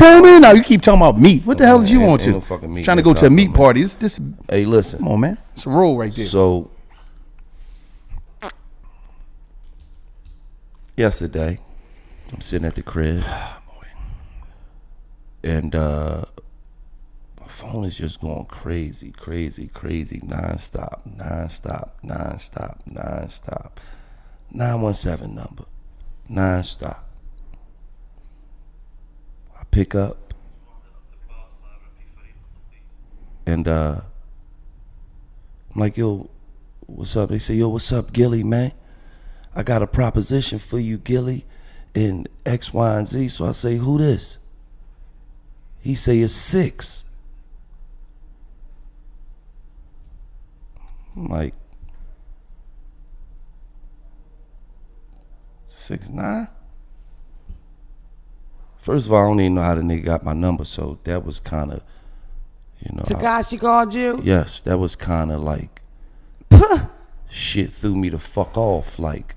Come in now. You keep talking about meat. What the hell did you want to? No fucking meat. Trying to go to a meat party. This. Hey, listen. Come on, man. It's a roll right there. So, yesterday, I'm sitting at the crib, and my phone is just going crazy, nonstop. 917 number, nonstop. I pick up, and I'm like, yo, what's up? They say, yo, what's up, Gillie, man? I got a proposition for you, Gillie, in X, Y, and Z. So I say, who this? He say, it's 6. I'm like, 6ix9ine? First of all, I don't even know how the nigga got my number, so that was kind of, you know. Tekashi called you? Yes, that was kind of like, shit threw me the fuck off, like.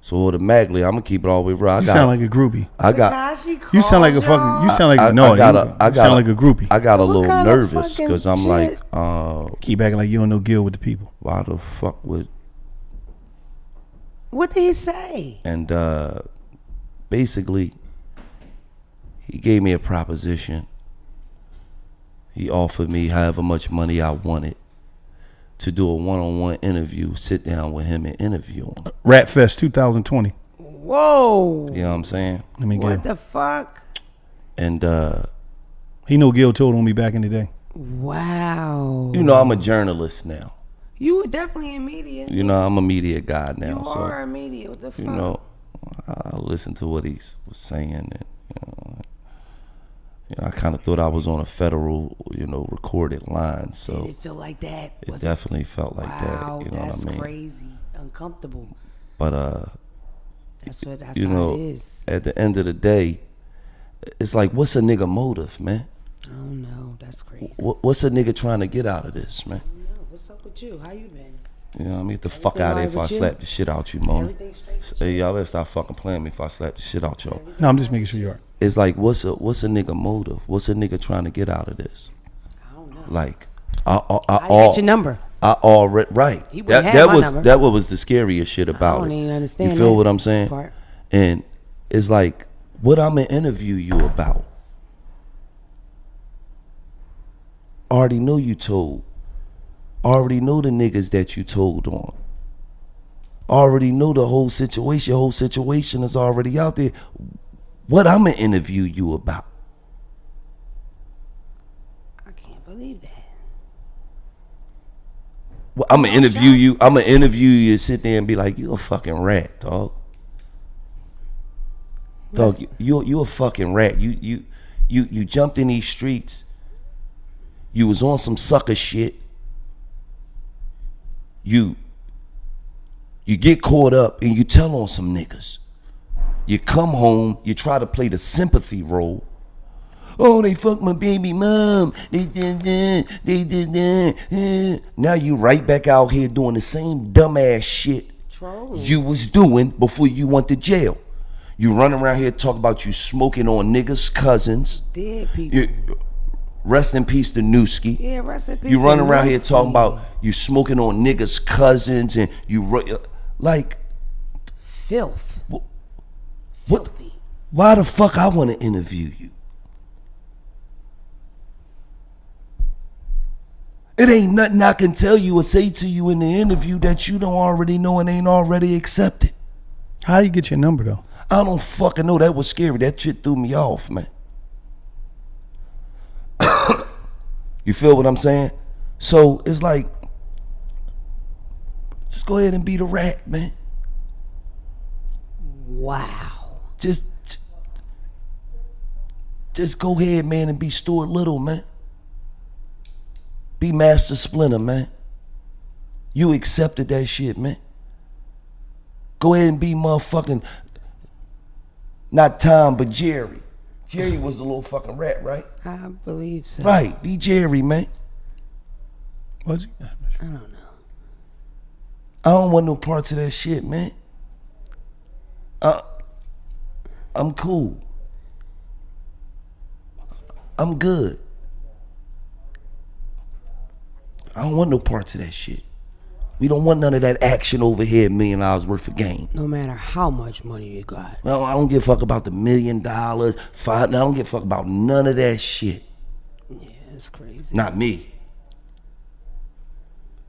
So automatically, I'm gonna keep it all the way real. You sound like a groupie. You sound like a fucking. You sound like you sound like a groupie. I got a little nervous because I'm like, keep acting like you don't know Gil with the people. Why the fuck would? What did he say? And basically, he gave me a proposition. He offered me however much money I wanted to do a one-on-one interview, sit down with him and interview him. Rat Fest 2020. Whoa. You know what I'm saying? Let me get What the fuck? And he know Gil told on me back in the day. Wow. You know, I'm a journalist now. You were definitely in media. You know, I'm a media guy now. You are a media. What the fuck? You know, I listened to what he was saying, and I kind of thought I was on a federal, recorded line. So did it feel like that? It definitely felt like that. You know what I mean? That's crazy, uncomfortable. But that's how it is. At the end of the day, it's like, what's a nigga motive, man? I don't know. That's crazy. What's a nigga trying to get out of this, man? I don't know. What's up with you? How you been? You know what I mean? Get the fuck out of here if I slap the shit out you, Mona. Hey, y'all better stop fucking playing me if I slap the shit out y'all. No, I'm just making sure you are. It's like, what's a nigga motive? What's a nigga trying to get out of this? I don't know. Like, I get your number. I already right. He wouldn't have my number. That was the scariest shit about it. I don't even understand. You feel what I'm saying? Part. And it's like, what I'm gonna interview you about? Already know you told. Already know the niggas that you told on. Already know the whole situation. Your whole situation is already out there. What I'm gonna interview you about? I can't believe that. Well, I'm gonna interview you. I'm gonna interview you and sit there and be like, you a fucking rat, dog. Dog, you a fucking rat. You jumped in these streets. You was on some sucker shit. You get caught up and you tell on some niggas. You come home, you try to play the sympathy role. Oh, they fucked my baby mom. They did that. Now you right back out here doing the same dumbass shit you was doing before you went to jail. You run around here talking about you smoking on niggas' cousins. Dead people. Rest in peace to Newski. Yeah, rest in peace. You run around here talking about you smoking on niggas' cousins and you like filth. Filthy. Why the fuck I want to interview you? It ain't nothing I can tell you or say to you in the interview that you don't already know and ain't already accepted. How you get your number though? I don't fucking know. That was scary. That shit threw me off, man. You feel what I'm saying? So it's like, just go ahead and be the rat, man. Wow. Just go ahead, man, and be Stuart Little, man. Be Master Splinter, man. You accepted that shit, man. Go ahead and be motherfucking, not Tom, but Jerry. Jerry was the little fucking rat, right? I believe so. Right, be Jerry, man. Was he? I don't know. I don't want no parts of that shit, man. I'm cool. I'm good. I don't want no parts of that shit. We don't want none of that action over here, $1 million worth of game. No matter how much money you got. Well, I don't give a fuck about the $1 million, I don't give a fuck about none of that shit. Yeah, it's crazy. Not me.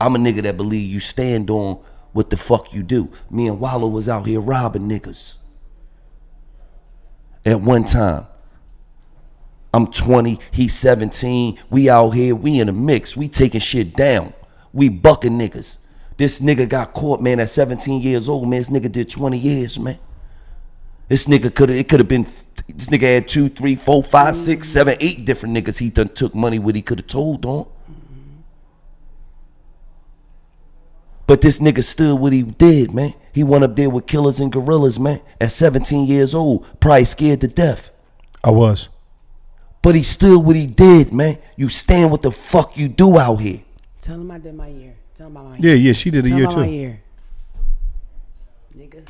I'm a nigga that believe you stand on what the fuck you do. Me and Wallow was out here robbing niggas. At one time. I'm 20, he's 17. We out here, we in a mix. We taking shit down. We bucking niggas. This nigga got caught, man, at 17 years old, man. This nigga did 20 years, man. This nigga could have been, this nigga had 2, 3, 4, 5, 6, 7, 8 different niggas he done took money what he could have told on. But this nigga stood what he did, man. He went up there with killers and gorillas, man. At 17 years old, probably scared to death. I was. But he stood what he did, man. You stand what the fuck you do out here. Tell him I did my year. Tell him about my year. Yeah, she did a year too. My year. Nigga.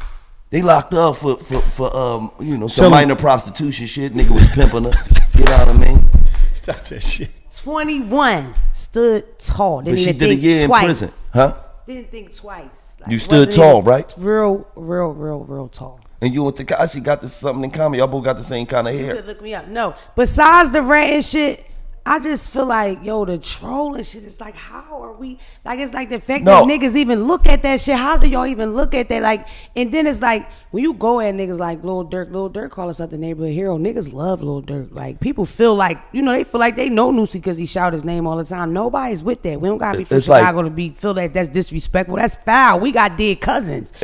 They locked her up for some minor prostitution shit. Nigga was pimping her. You know what I mean? Stop that shit. 21. Stood tall. Didn't But she even did a think year twice. in prison. Huh? Didn't think twice. Like, You stood tall, right? Real tall. And you and Tekashi got this something in common. Y'all both got the same kind of You hair. could look me up. No. Besides the ranting shit, I just feel like, yo, the trolling shit is like, how are we? Like, it's like the fact that niggas even look at that shit. How do y'all even look at that? Like, and then it's like, when you go at niggas like Lil Durk call us up the neighborhood hero. Niggas love Lil Durk. Like, people feel like, they feel like they know Newsy because he shout his name all the time. Nobody's with that. We don't gotta be from Chicago to feel that that's disrespectful. That's foul. We got dead cousins.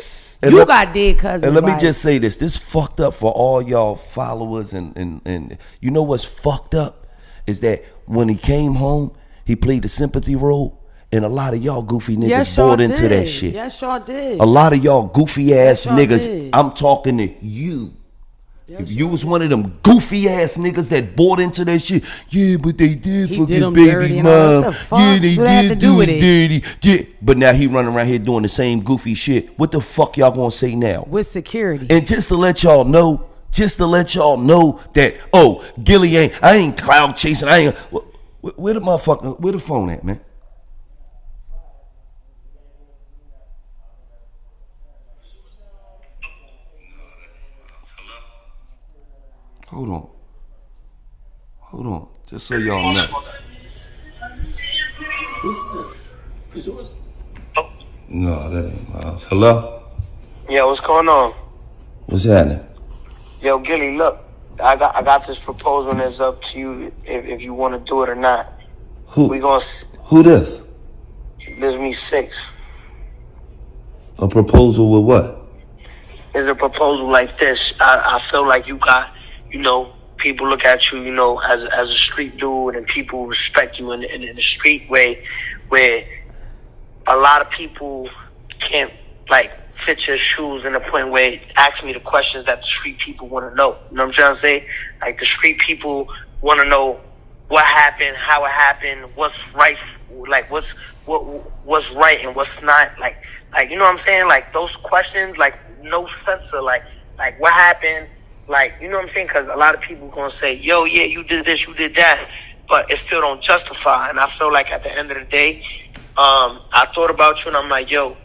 You got dead cousins. And let me just say this. This fucked up for all y'all followers and you know what's fucked up? Is that when he came home, he played the sympathy role, and a lot of y'all goofy niggas bought into that shit. Yes, y'all did. A lot of y'all goofy ass niggas, did. I'm talking to you. If you was one of them goofy ass niggas that bought into that shit, yeah, but they did fuck his baby mom. What the fuck? Yeah, they What had to did do do with it it? dirty. Yeah. But now he running around here doing the same goofy shit. What the fuck y'all gonna say now? With security. And just to let y'all know that, Gillie I ain't cloud chasing. I ain't. Where the phone at, man? Hold on. Just so y'all know. Who's this? Is yours? No, that ain't Miles. Hello? Yo, what's going on? What's happening? Yo, Gillie, look, I got this proposal and it's up to you if you want to do it or not. Who this? This is me, 6. A proposal with what? It's a proposal like this. I feel like you got, people look at you, as a street dude, and people respect you in the street way, where a lot of people can't fit your shoes in the point where it asks me the questions that the street people want to know. You know what I'm trying to say? Like, the street people want to know what happened, how it happened, what's right, like what's right and what's not. Like you know what I'm saying? Like, those questions, like, no censor, like what happened, like, you know what I'm saying? Because a lot of people gonna say, yo, yeah, you did this, you did that, but it still don't justify. And I feel like at the end of the day, I thought about you and I'm like, yo,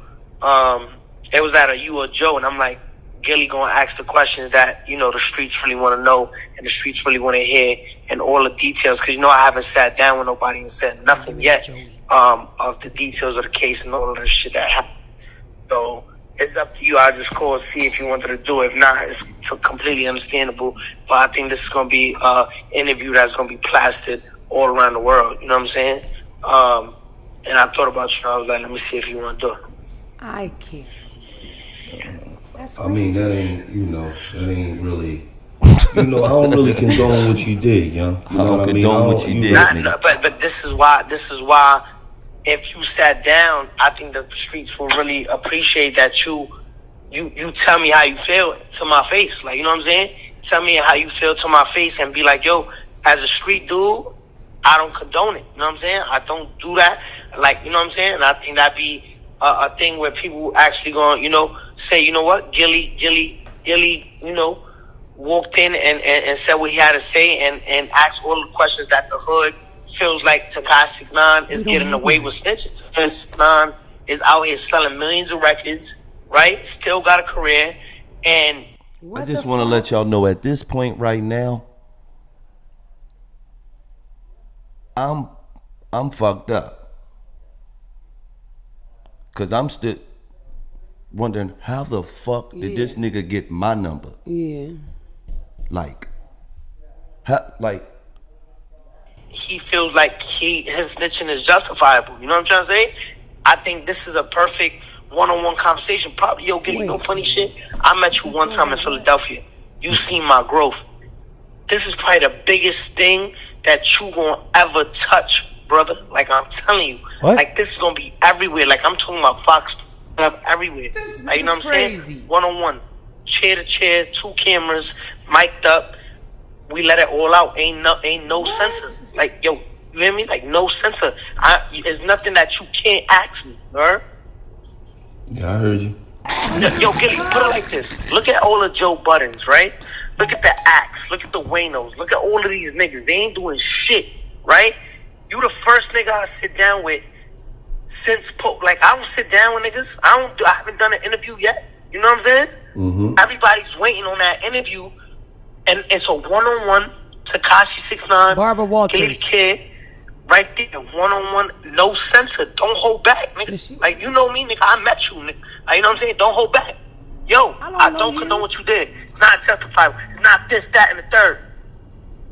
it was either you or Joe, and I'm like, Gillie gonna ask the questions that, the streets really want to know and the streets really want to hear, and all the details, because, I haven't sat down with nobody and said nothing yet of the details of the case and all of the shit that happened. So it's up to you. I just call and see if you wanted to do it. If not, it's completely understandable. But I think this is going to be an interview that's going to be plastered all around the world. You know what I'm saying? And I thought about you, and I was like, let me see if you want to do it. I can't. I mean, that ain't really. I don't really condone what you did, young. I don't condone what you did. But this is why. If you sat down, I think the streets will really appreciate that you tell me how you feel to my face. Like, you know what I'm saying? Tell me how you feel to my face and be like, yo, as a street dude, I don't condone it. You know what I'm saying? I don't do that. Like, you know what I'm saying? And I think that'd be a thing where people actually gonna, say, you know what, Gillie, walked in and said what he had to say and asked all the questions that the hood feels like Tekashi 6ix9ine is getting away with snitching. Tekashi 6ix9ine is out here selling millions of records, right? Still got a career. And I just want to let y'all know at this point right now, I'm fucked up. Cause I'm still wondering how the fuck did this nigga get my number? Yeah. Like he feels like his snitching is justifiable. You know what I'm trying to say? I think this is a perfect one-on-one conversation. Probably, yo, Gillie, no funny shit. I met you one time in Philadelphia. You seen my growth. This is probably the biggest thing that you gonna ever touch, brother. Like, I'm telling you. What? Like, this is gonna be everywhere. Like, I'm talking about Fox everywhere. Like, you know what I'm saying? One-on-one. Chair to chair, 2 cameras, mic'd up. We let it all out. Ain't no censor. Like, yo, you hear me? Like, no censor. There's nothing that you can't ask me, right? Yeah, I heard you. Yo, Gillie, put it like this. Look at all the Joe Buttons, right? Look at the Axe. Look at the Waynos. Look at all of these niggas. They ain't doing shit, right? You the first nigga I sit down with since like, I don't sit down with niggas. I haven't done an interview yet. You know what I'm saying? Mm-hmm. Everybody's waiting on that interview, and it's a one-on-one. Tekashi 6ix9ine, Barbara Walters, Gillie Da Kid, right there, one-on-one, no censor. Don't hold back, nigga. Like, you know me, nigga. I met you, nigga. Like, you know what I'm saying? Don't hold back. Yo, I don't condone what you did. It's not justifiable. It's not this, that, and the third.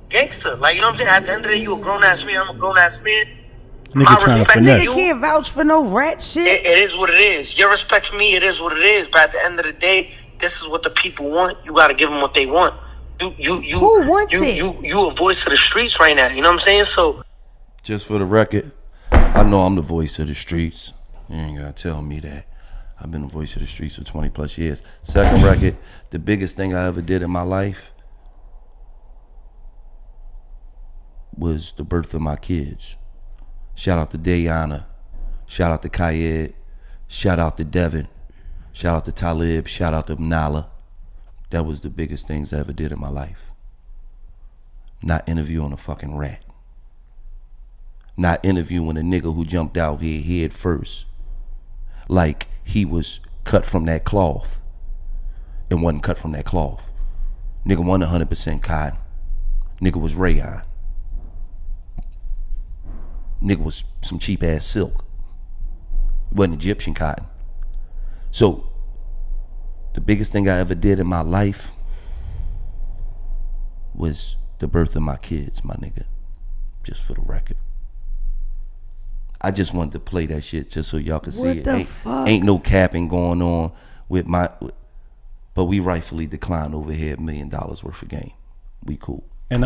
Gangster. Like, you know what I'm saying? At the end of the day, you a grown-ass man. I'm a grown-ass man. Nigga trying to finesse. Nigga can't vouch for no rat shit. It is what it is. Your respect for me, it is what it is. But at the end of the day, this is what the people want. You got to give them what they want. Who wants it? You a voice of the streets right now. You know what I'm saying? So, just for the record, I know I'm the voice of the streets. You ain't gotta tell me that. I've been the voice of the streets for 20 plus years. Second record, the biggest thing I ever did in my life was the birth of my kids. Shout out to Dayana. Shout out to Kayed. Shout out to Devin. Shout out to Talib. Shout out to Nala. That was the biggest things I ever did in my life. Not interviewing a fucking rat. Not interviewing a nigga who jumped out here head first. Like he was cut from that cloth. And wasn't cut from that cloth. Nigga wasn't 100% cotton. Nigga was rayon. Nigga was some cheap ass silk. Wasn't Egyptian cotton. So, the biggest thing I ever did in my life was the birth of my kids, my nigga. Just for the record. I just wanted to play that shit just so y'all could see it. Ain't no capping going on with but we rightfully declined over here $1 million worth of game. We cool. And